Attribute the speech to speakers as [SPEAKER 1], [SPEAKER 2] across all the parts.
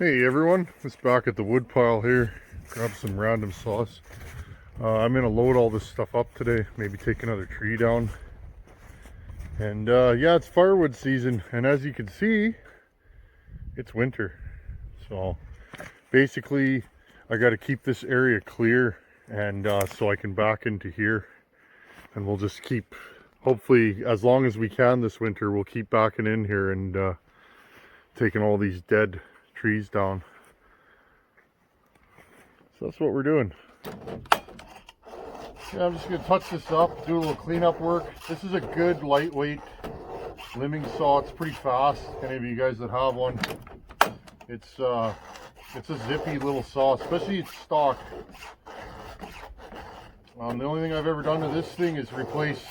[SPEAKER 1] Hey everyone, just back at the wood pile here. Grab some random saws. I'm gonna load all this stuff up today, maybe take another tree down. And yeah, it's firewood season, and as you can see, it's winter. So basically, I got to keep this area clear, and so I can back into here. And we'll just keep, hopefully, as long as we can this winter, we'll keep backing in here and taking all these dead trees down. So that's what we're doing. Yeah, I'm just going to touch this up, do a little cleanup work. This is a good lightweight limbing saw. It's pretty fast. Any of you guys that have one, it's a zippy little saw, especially it's stock. The only thing I've ever done to this thing is replace,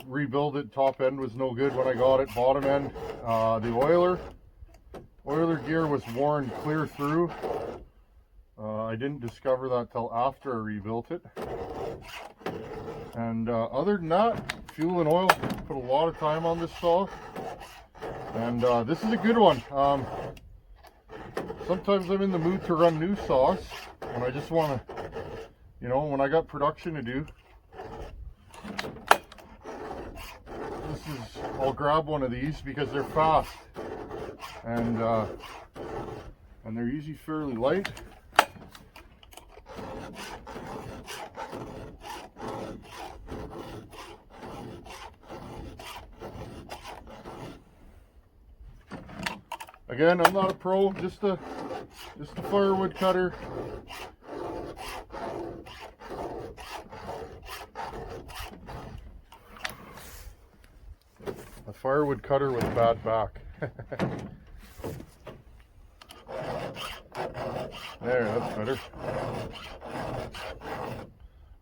[SPEAKER 1] rebuild it. Top end was no good when I got it. Bottom end, the oiler gear was worn clear through. I didn't discover that till after I rebuilt it. And other than that, fuel and oil, put a lot of time on this saw. And this is a good one. Sometimes I'm in the mood to run new saws, and I just want to, when I got production to do. I'll grab one of these because they're fast, and they're usually fairly light. Again, I'm not a pro, just a firewood cutter. A firewood cutter with a bad back. There, that's better.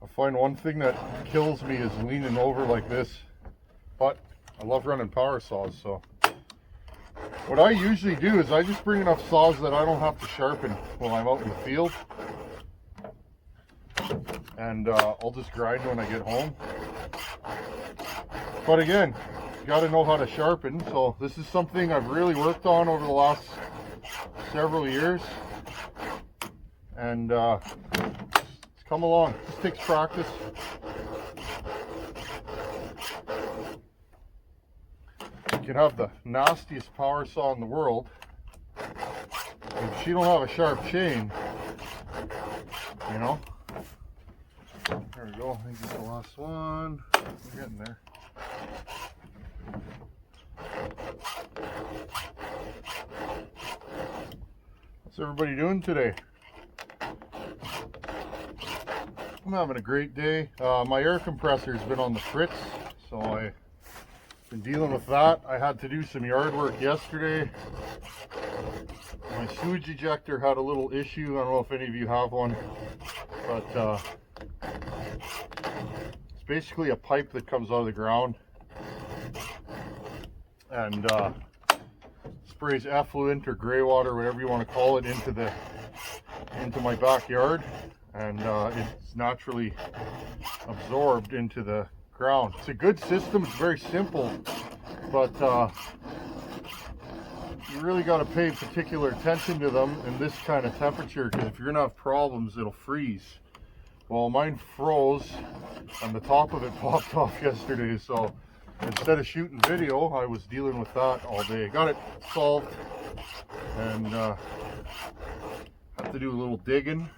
[SPEAKER 1] I find one thing that kills me is leaning over like this, but I love running power saws, so. What I usually do is I just bring enough saws that I don't have to sharpen while I'm out in the field. And I'll just grind when I get home. But again, you got to know how to sharpen. So this is something I've really worked on over the last several years. And it's come along. This takes practice. You can have the nastiest power saw in the world. If she don't have a sharp chain, There we go. I think it's the last one. We're getting there. What's everybody doing today? I'm having a great day. My air compressor's been on the fritz, so I've been dealing with that. I had to do some yard work yesterday. My sewage ejector had a little issue. I don't know if any of you have one, but it's basically a pipe that comes out of the ground and sprays effluent or gray water, whatever you want to call it, into my backyard, and it's naturally absorbed into the ground. It's a good system. It's very simple, but you really got to pay particular attention to them in this kind of temperature, because if you're gonna have problems, it'll freeze. Well, mine froze and the top of it popped off yesterday, so instead of shooting video, I was dealing with that all day. Got it solved, and have to do a little digging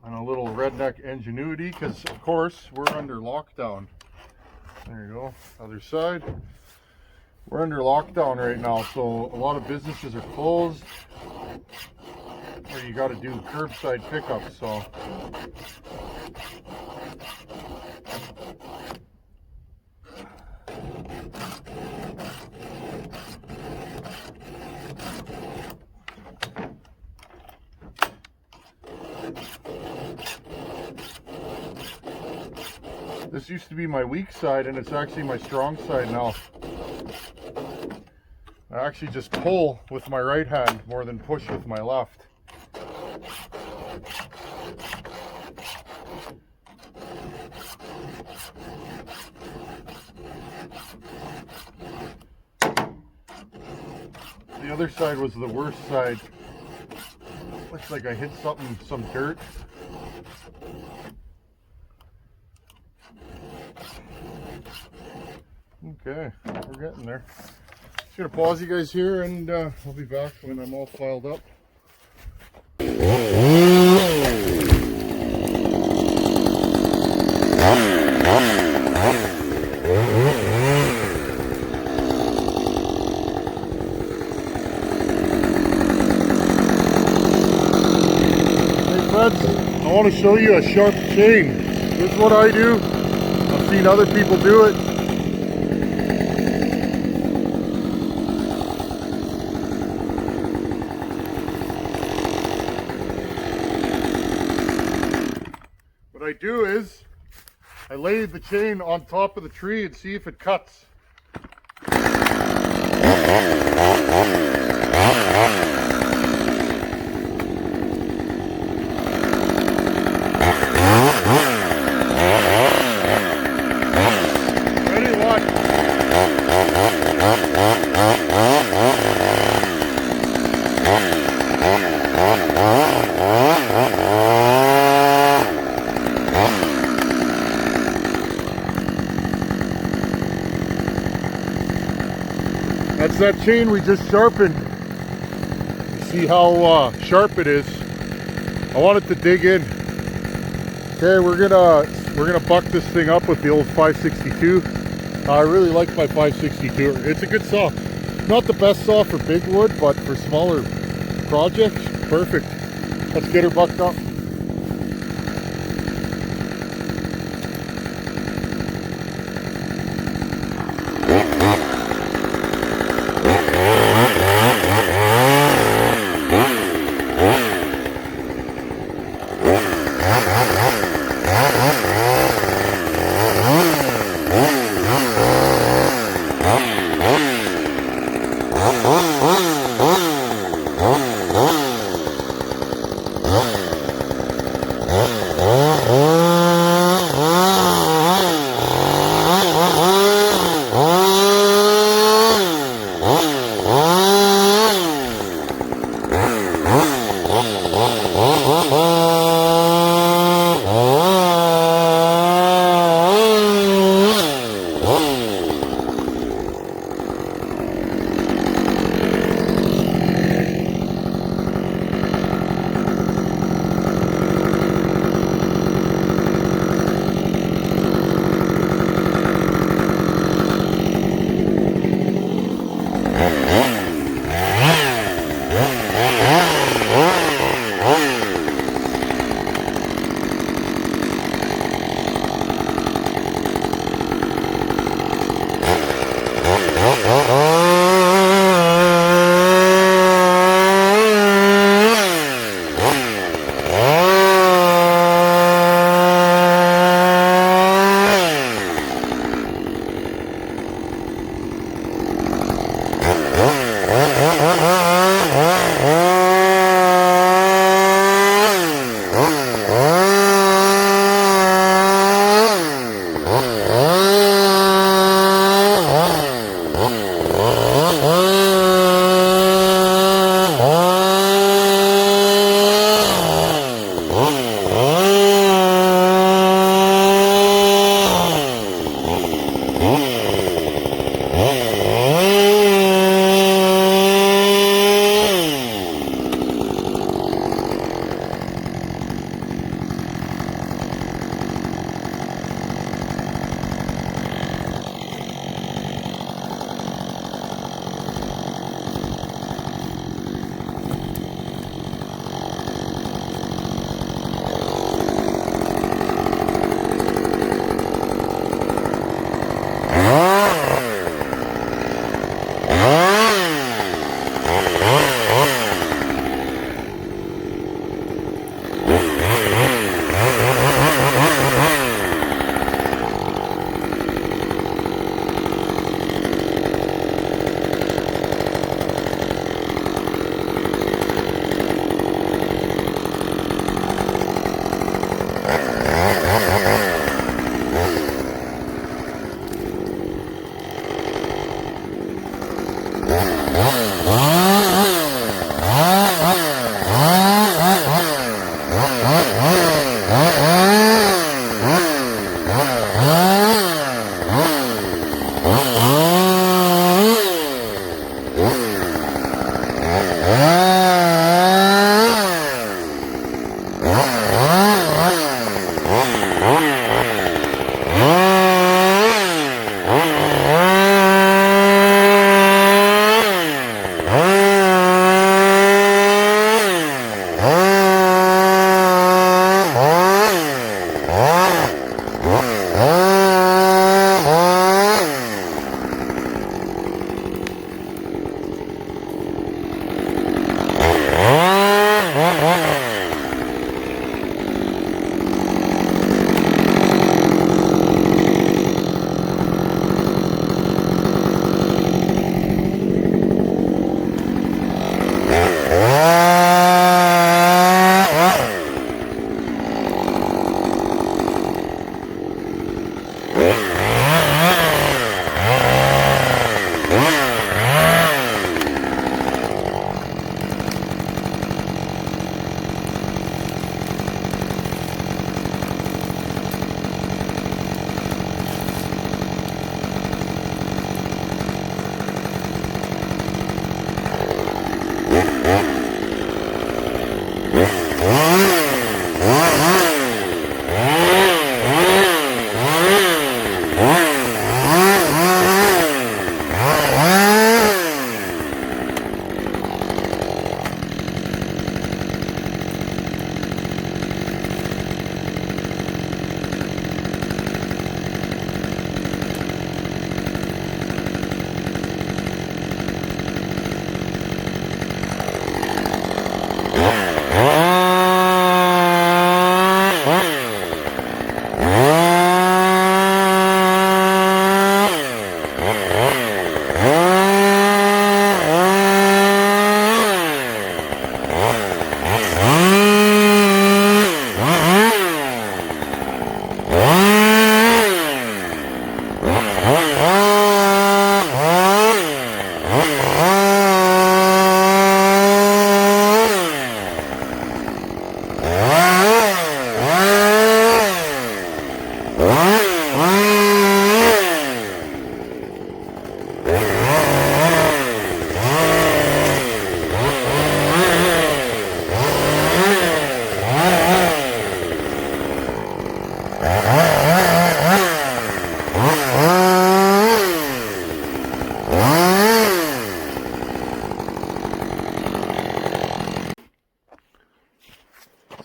[SPEAKER 1] and a little redneck ingenuity, because of course we're under lockdown. There you go, other side. We're under lockdown right now, so a lot of businesses are closed, or you got to do curbside pickup. So this used to be my weak side, and it's actually my strong side now. I actually just pull with my right hand more than push with my left. The other side was the worst side. Looks like I hit something, some dirt. Okay, we're getting there. Just gonna pause you guys here, and I'll be back when I'm all filed up. I want to show you a sharp chain. This is what I do. I've seen other people do it. What I do is I lay the chain on top of the tree and see if it cuts. That's that chain we just sharpened. You see how sharp it is. I want it to dig in. Okay, we're gonna buck this thing up with the old 562. I really like my 562. It's a good saw. Not the best saw for big wood, but for smaller projects, perfect. Let's get her bucked up.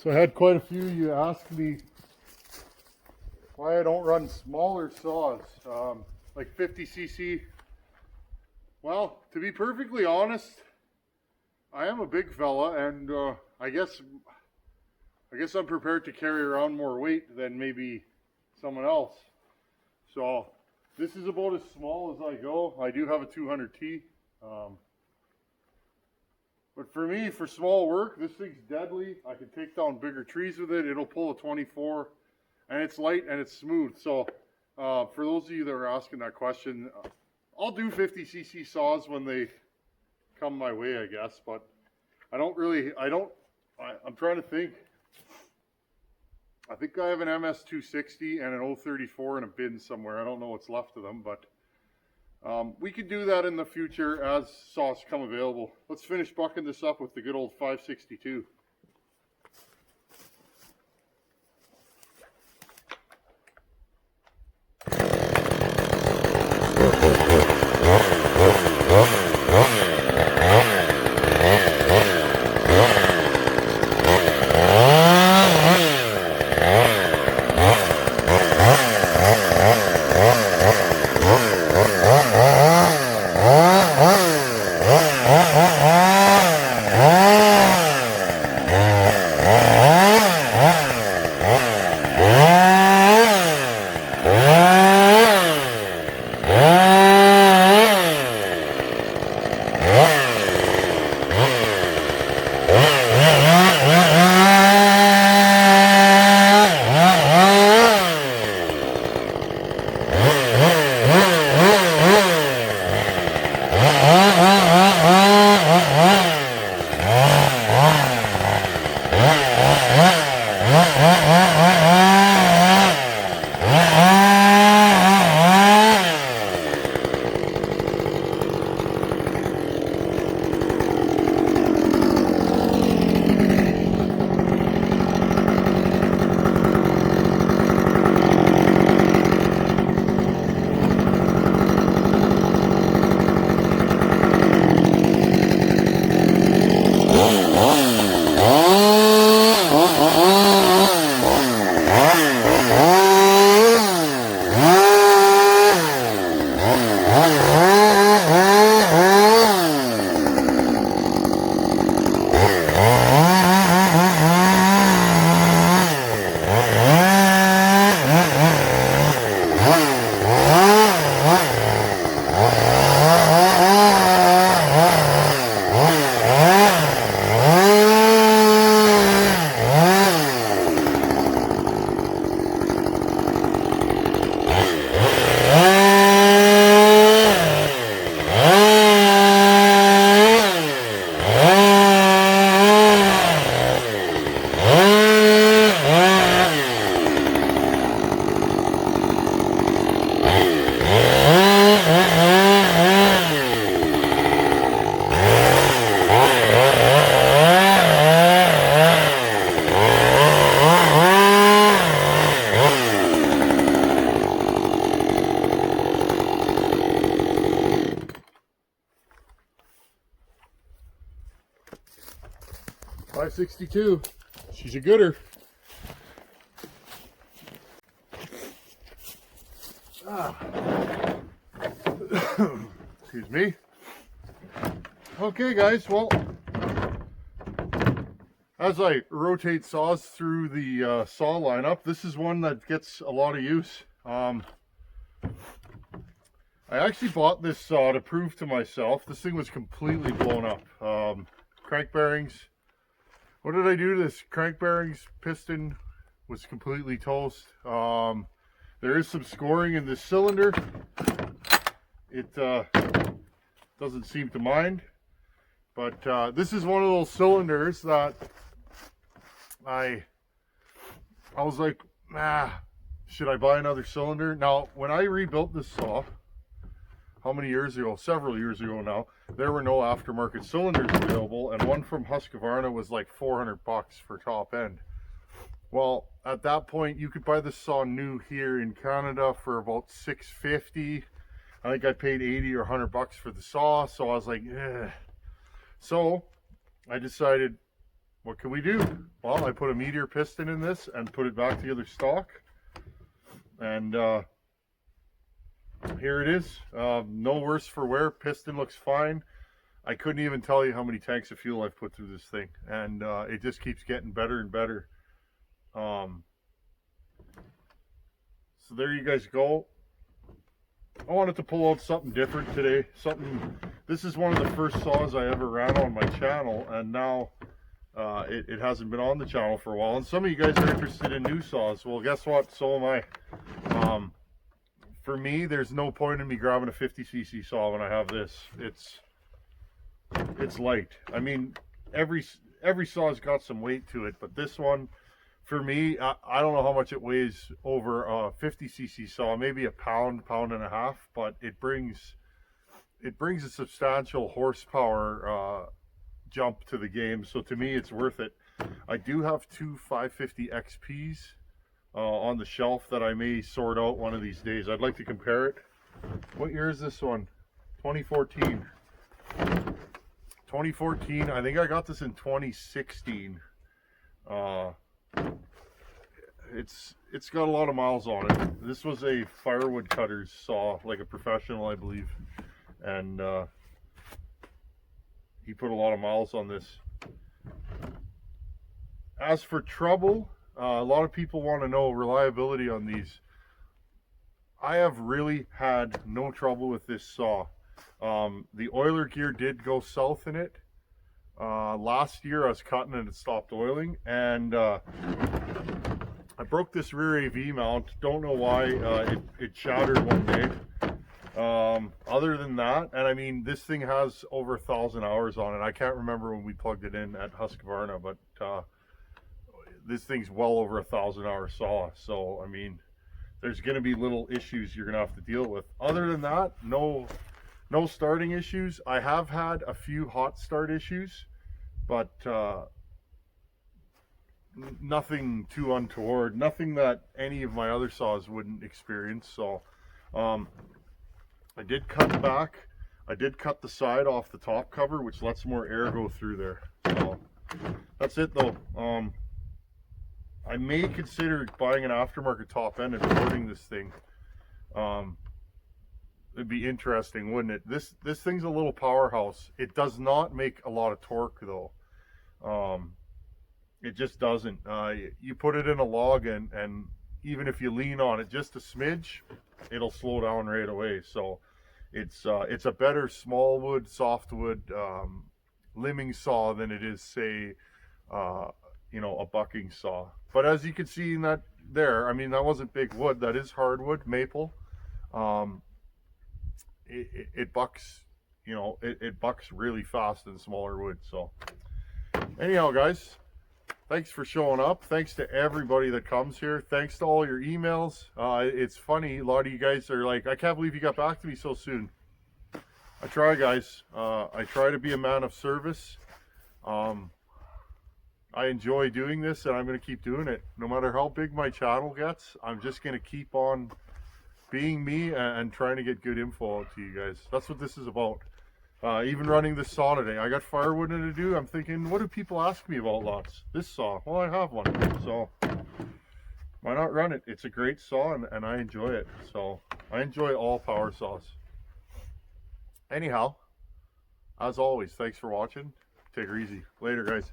[SPEAKER 1] So I had quite a few you asked me why I don't run smaller saws, like 50cc. Well, to be perfectly honest, I am a big fella, and I guess I'm prepared to carry around more weight than maybe someone else. So this is about as small as I go. I do have a 200T. But for me, for small work, this thing's deadly. I can take down bigger trees with it. It'll pull a 24, and it's light and it's smooth. So for those of you that are asking that question, I'll do 50cc saws when they come my way, I guess. But I'm trying to think. I think I have an MS260 and an 034 in a bin somewhere. I don't know what's left of them, but we could do that in the future as saws come available. Let's finish bucking this up with the good old 562. .62. She's a gooder. Excuse me. Okay, guys. Well, as I rotate saws through the saw lineup, this is one that gets a lot of use. I actually bought this saw to prove to myself. This thing was completely blown up. Crank bearings. What did I do to this? Crank bearings, piston was completely toast. There is some scoring in this cylinder. It doesn't seem to mind. But this is one of those cylinders that I was like, should I buy another cylinder? Now, when I rebuilt this saw, how many years ago? Several years ago now, there were no aftermarket cylinders available, and one from Husqvarna was like $400 for top end. Well, at that point, you could buy this saw new here in Canada for about $650. I think I paid $80 or $100 for the saw, so I was like, eh. So I decided, what can we do? Well, I put a meteor piston in this and put it back together stock. And here it is. No worse for wear. Piston looks fine. I couldn't even tell you how many tanks of fuel I've put through this thing. And it just keeps getting better and better. So there you guys go. I wanted to pull out something different today. This is one of the first saws I ever ran on my channel, and now it hasn't been on the channel for a while. And some of you guys are interested in new saws. Well, guess what? So am I. For me, there's no point in me grabbing a 50cc saw when I have this. It's light. I mean, every saw's got some weight to it, but this one, for me, I don't know how much it weighs over a 50cc saw, maybe a pound, pound and a half, but it brings a substantial horsepower jump to the game. So to me, it's worth it. I do have two 550 XPs on the shelf that I may sort out one of these days. I'd like to compare it. What year is this one? 2014. 2014. I think I got this in 2016. It's got a lot of miles on it. This was a firewood cutter's saw, like a professional, I believe, and he put a lot of miles on this. As for trouble, a lot of people want to know reliability on these. I have really had no trouble with this saw. The oiler gear did go south in it. Last year I was cutting and it stopped oiling, and I broke this rear AV mount. Don't know why. It shattered one day. Other than that, and I mean, this thing has over 1,000 hours on it. I can't remember when we plugged it in at Husqvarna, but this thing's well over 1,000 hour saw. So I mean, there's going to be little issues you're going to have to deal with. Other than that, no starting issues. I have had a few hot start issues, but nothing too untoward, nothing that any of my other saws wouldn't experience. So I did cut back. I did cut the side off the top cover, which lets more air go through there. So that's it though. I may consider buying an aftermarket top end and porting this thing. It'd be interesting, wouldn't it? This thing's a little powerhouse. It does not make a lot of torque though. It just doesn't. You put it in a log, and even if you lean on it just a smidge, it'll slow down right away. So it's a better small wood, softwood limbing saw than it is, say, you know, a bucking saw. But as you can see in that there, I mean, that wasn't big wood. That is hardwood, maple. It bucks, you know, it bucks really fast in smaller wood. So anyhow, guys, thanks for showing up. Thanks to everybody that comes here. Thanks to all your emails. It's funny, a lot of you guys are like, I can't believe you got back to me so soon. I try, guys. I try to be a man of service. I enjoy doing this, and I'm going to keep doing it. No matter how big my channel gets, I'm just going to keep on being me and trying to get good info out to you guys. That's what this is about. Even running this saw today, I got firewood to do. I'm thinking, what do people ask me about lots? This saw, well, I have one, so why not run it? It's a great saw, and I enjoy it. So I enjoy all power saws. Anyhow, as always, thanks for watching. Take her easy. Later, guys.